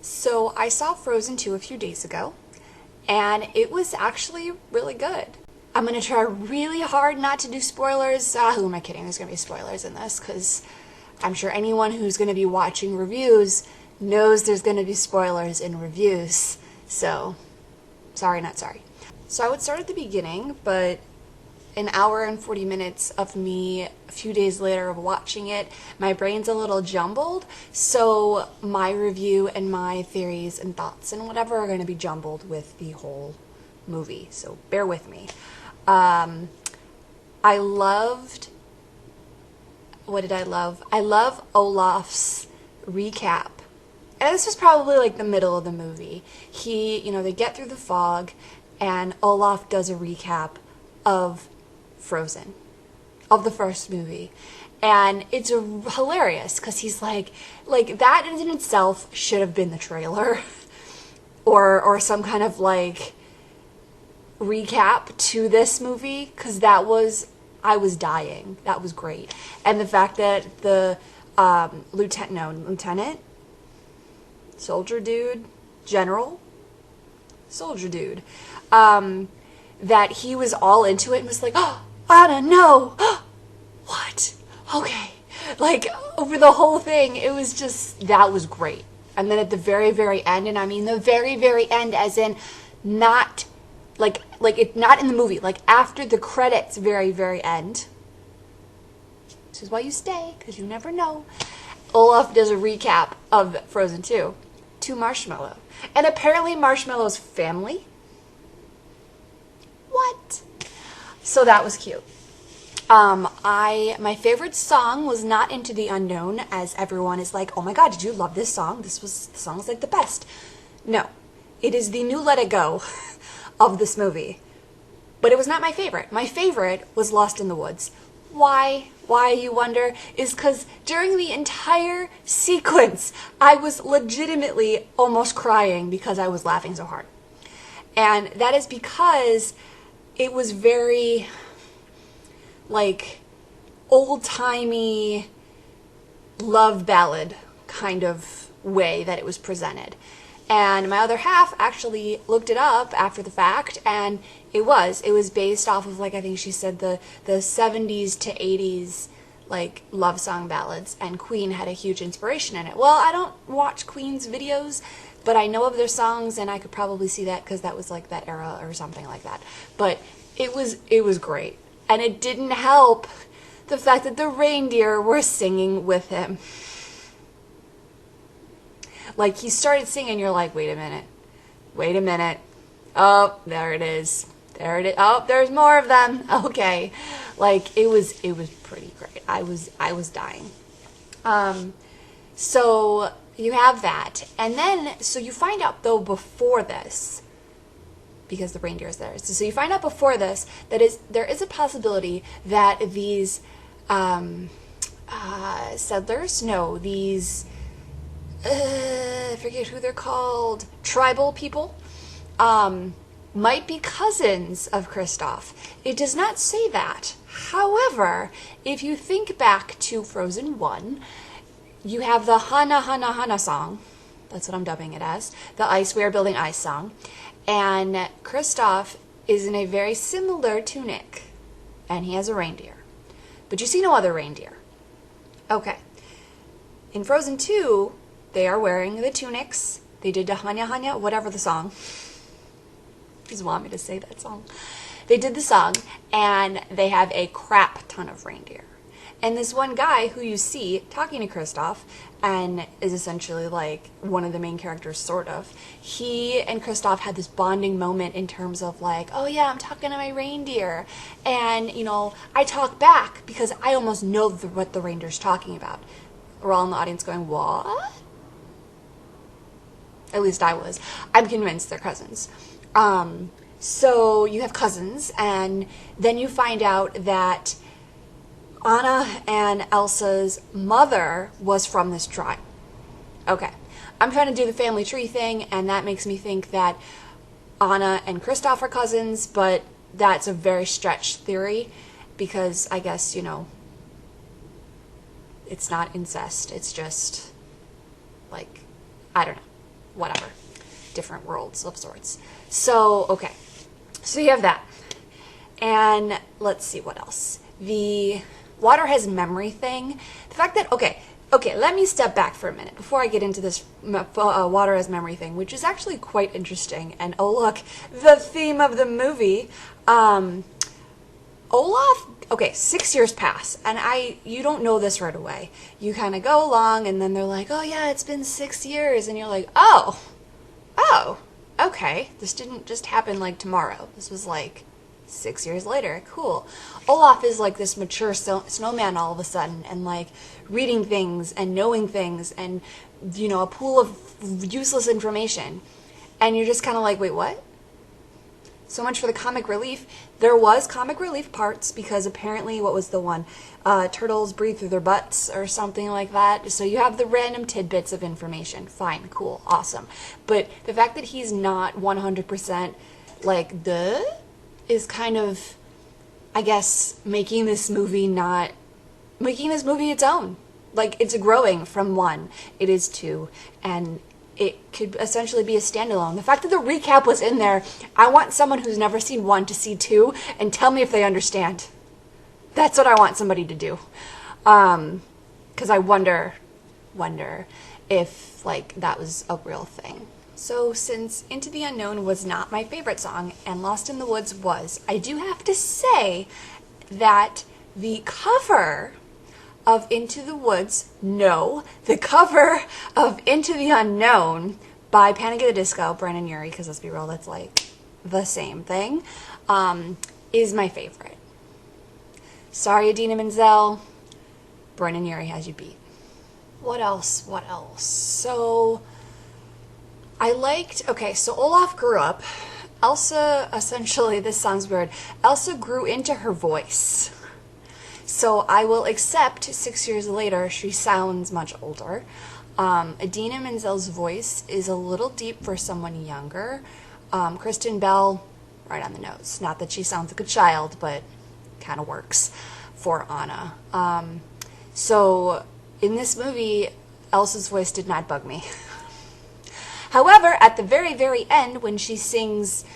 So I saw Frozen 2 a few days ago, and it was actually really good. I'm going to try really hard not to do spoilers. Who am I kidding? There's going to be spoilers in this, because I'm sure anyone who's going to be watching reviews knows there's going to be spoilers in reviews. So, sorry, not sorry. So I would start at the beginning, but an hour and 40 minutes of me a few days later of watching it, my brain's a little jumbled, so my review and my theories and thoughts and whatever are going to be jumbled with the whole movie, so bear with me. I loved, what did I love? I love Olaf's recap. And this was probably like the middle of the movie. They get through the fog, and Olaf does a recap of Frozen, of the first movie, and it's hilarious because he's like that in itself should have been the trailer or some kind of like recap to this movie, because I was dying. That was great. And the fact that the lieutenant soldier dude, general soldier dude, that he was all into it and was like, oh, Anna, no. What? Okay. Like, over the whole thing, it was just, that was great. And then at the very, very end, and I mean the very, very end, as in not, like it, not in the movie, like after the credits, very, very end. This is why you stay, because you never know. Olaf does a recap of Frozen 2 to Marshmallow. And apparently Marshmallow's family. What? So that was cute. My favorite song was Not Into the Unknown, as everyone is like, oh my god, did you love this song? The song's like the best. No. It is the new Let It Go of this movie. But it was not my favorite. My favorite was Lost in the Woods. Why, you wonder, is because during the entire sequence, I was legitimately almost crying because I was laughing so hard. And that is because it was very, like, old-timey love ballad kind of way that it was presented. And my other half actually looked it up after the fact, and it was based off of, like, I think she said the 70s to 80s, like, love song ballads, and Queen had a huge inspiration in it. Well, I don't watch Queen's videos, but I know of their songs, and I could probably see that because that was like that era or something like that. But it was great. And it didn't help the fact that the reindeer were singing with him. Like, he started singing, you're like, wait a minute. Oh, there it is. Oh, there's more of them. Okay. Like, it was pretty great. I was dying. So you have that. And then, so you find out, though, before this, because the reindeer is there. So you find out before this that there is a possibility that these settlers, no, these, I forget who they're called, tribal people, might be cousins of Kristoff. It does not say that. However, if you think back to Frozen 1, you have the Hana Hana Hana song. That's what I'm dubbing it as. The Ice We Are Building Ice song. And Kristoff is in a very similar tunic. And he has a reindeer. But you see no other reindeer. Okay. In Frozen 2, they are wearing the tunics. They did the Hanya Hanya, whatever the song. Just want me to say that song. They did the song, and they have a crap ton of reindeer. And this one guy who you see talking to Kristoff, and is essentially like one of the main characters, sort of, he and Kristoff had this bonding moment in terms of like, oh yeah, I'm talking to my reindeer. And, I talk back because I almost know what the reindeer's talking about. We're all in the audience going, what? At least I was. I'm convinced they're cousins. So you have cousins, and then you find out that Anna and Elsa's mother was from this tribe. Okay. I'm trying to do the family tree thing, and that makes me think that Anna and Kristoff are cousins, but that's a very stretched theory because I guess, it's not incest. It's just, like, I don't know. whatever, different worlds of sorts. So, okay. So you have that. And let's see what else. The water has memory thing. The fact that, okay, let me step back for a minute before I get into this water as memory thing, which is actually quite interesting. And oh look, the theme of the movie. Olaf, okay, 6 years pass, and you don't know this right away. You kind of go along, and then they're like, oh yeah, it's been 6 years, and you're like, oh, okay, this didn't just happen like tomorrow. This was like 6 years later. Cool. Olaf is like this mature snowman all of a sudden, and like reading things and knowing things, and you know, a pool of useless information, and you're just kind of like, wait, what? So much for the comic relief. There was comic relief parts because apparently, what was the one? Turtles breathe through their butts or something like that. So you have the random tidbits of information. Fine, cool, awesome. But the fact that he's not 100% like, duh, is kind of, I guess, making this movie its own. Like, it's growing from 1. It is 2. And it could essentially be a standalone. The fact that the recap was in there, I want someone who's never seen 1 to see 2 and tell me if they understand. That's what I want somebody to do. Because I wonder if, like, that was a real thing. So since Into the Unknown was not my favorite song and Lost in the Woods was, I do have to say that the cover of Into the Woods, the cover of Into the Unknown by Panic at the Disco, Brendan Urie, because let's be real, that's like the same thing, is my favorite. Sorry, Idina Menzel, Brendan Urie has you beat. What else? So, so Olaf grew up. Elsa, essentially, this sounds weird, Elsa grew into her voice. So I will accept 6 years later, she sounds much older. Idina Menzel's voice is a little deep for someone younger. Kristen Bell, right on the nose. Not that she sounds like a child, but kind of works for Anna. So in this movie, Elsa's voice did not bug me. However, at the very, very end, when she sings,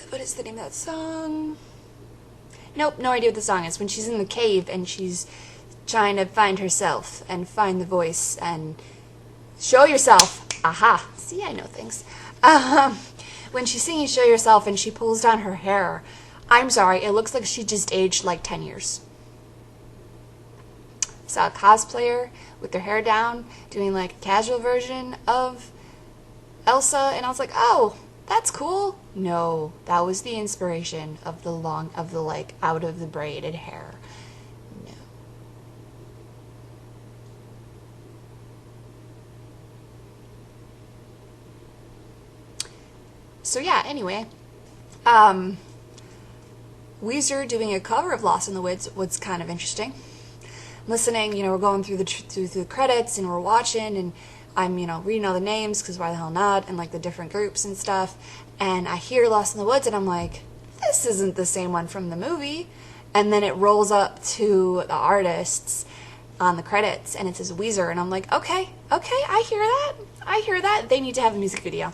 what is the name of that song? Nope, no idea what the song is. When she's in the cave and she's trying to find herself and find the voice and show yourself. Aha. See, I know things. When she's singing Show Yourself and she pulls down her hair, I'm sorry, it looks like she just aged like 10 years. Saw a cosplayer with their hair down doing like a casual version of Elsa, and I was like, oh, that's cool. No, that was the inspiration of the like out of the braided hair. No. So yeah, anyway, Weezer doing a cover of Lost in the Woods was kind of interesting. Listening, we're going through the credits and we're watching, and I'm, reading all the names because why the hell not, and like the different groups and stuff, and I hear Lost in the Woods and I'm like, this isn't the same one from the movie, and then it rolls up to the artists on the credits and it says Weezer, and I'm like, okay, I hear that, they need to have a music video.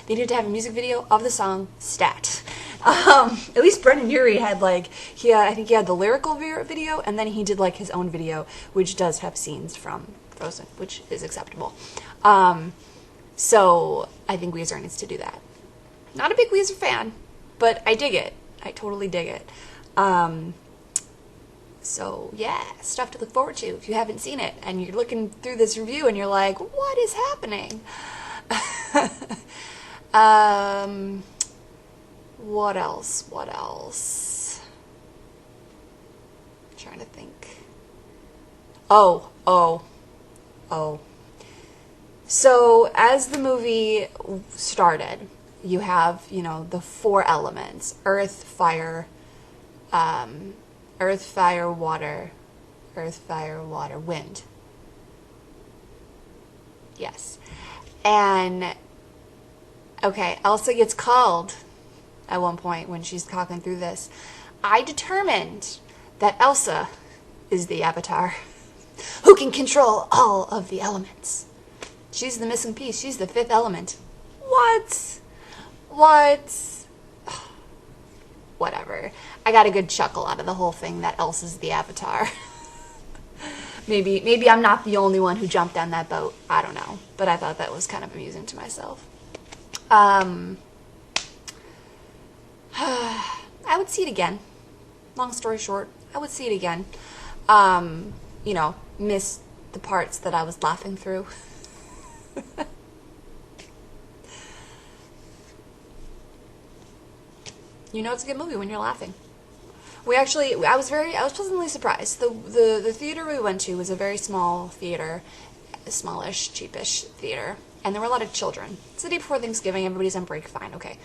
They need to have a music video of the song Stat. At least Brendan Urie had I think he had the lyrical video, and then he did like his own video, which does have scenes from Frozen, which is acceptable. So I think Weezer needs to do that. Not a big Weezer fan, but I dig it. I totally dig it. So yeah, stuff to look forward to if you haven't seen it and you're looking through this review and you're like, what is happening? What else? I'm trying to think. Oh. So as the movie started, you have, the 4 elements: earth, fire, water, wind. Yes. And, okay, Elsa gets called at one point when she's talking through this. I determined that Elsa is the avatar who can control all of the elements. She's the missing piece. She's the fifth element. What? What? Whatever. I got a good chuckle out of the whole thing that Elsa's the Avatar. Maybe I'm not the only one who jumped on that boat. I don't know. But I thought that was kind of amusing to myself. I would see it again. Long story short, I would see it again. You know, miss the parts that I was laughing through. You know it's a good movie when you're laughing. I was pleasantly surprised. The theater we went to was a very small theater, a smallish, cheapish theater, and there were a lot of children. It's the day before Thanksgiving, everybody's on break, fine, okay.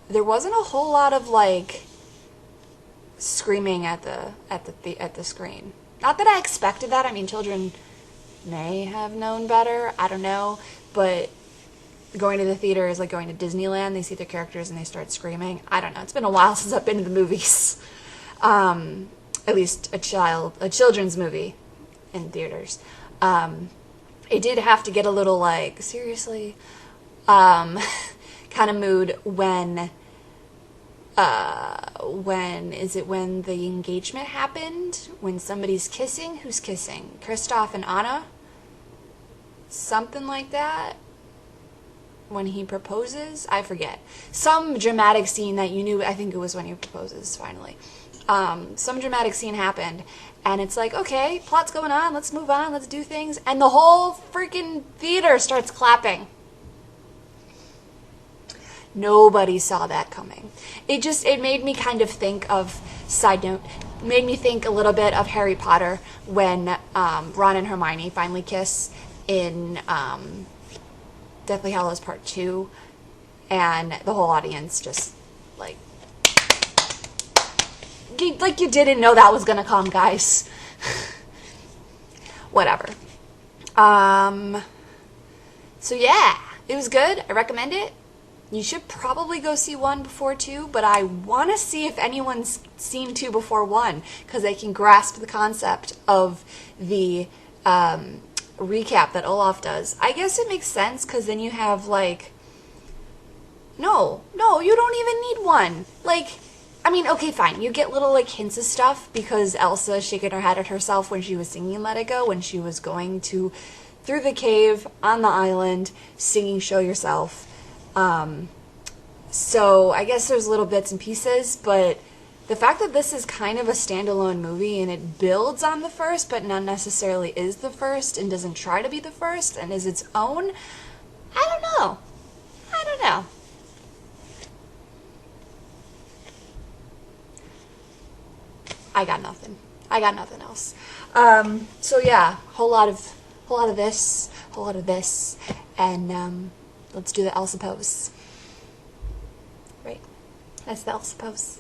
There wasn't a whole lot of like screaming at the screen. Not that I expected that. I mean, children may have known better. I don't know, but going to the theater is like going to Disneyland. They see their characters and they start screaming. I don't know. It's been a while since I've been to the movies. At least a children's movie in theaters. It did have to get a little like, seriously, kind of mood when the engagement happened? When somebody's kissing? Who's kissing? Kristoff and Anna? Something like that? When he proposes? I forget. Some dramatic scene that you knew, I think it was when he proposes, finally. Some dramatic scene happened, and it's like, okay, plot's going on, let's move on, let's do things, and the whole freaking theater starts clapping. Nobody saw that coming. It made me kind of think of, side note, made me think a little bit of Harry Potter when Ron and Hermione finally kiss in Deathly Hallows Part 2, and the whole audience just, like you didn't know that was gonna come, guys. Whatever. So yeah, it was good. I recommend it. You should probably go see 1 before 2, but I want to see if anyone's seen 2 before 1, because they can grasp the concept of the recap that Olaf does. I guess it makes sense, because then you have, like, no, you don't even need 1. Like, I mean, okay, fine, you get little, like, hints of stuff, because Elsa shaking her head at herself when she was singing Let It Go, when she was going through the cave, on the island, singing Show Yourself. So I guess there's little bits and pieces, but the fact that this is kind of a standalone movie and it builds on the first, but not necessarily is the first and doesn't try to be the first and is its own, I don't know. I got nothing else. So yeah, whole lot of this, and let's do the Elsa pose. Right, that's the Elsa pose.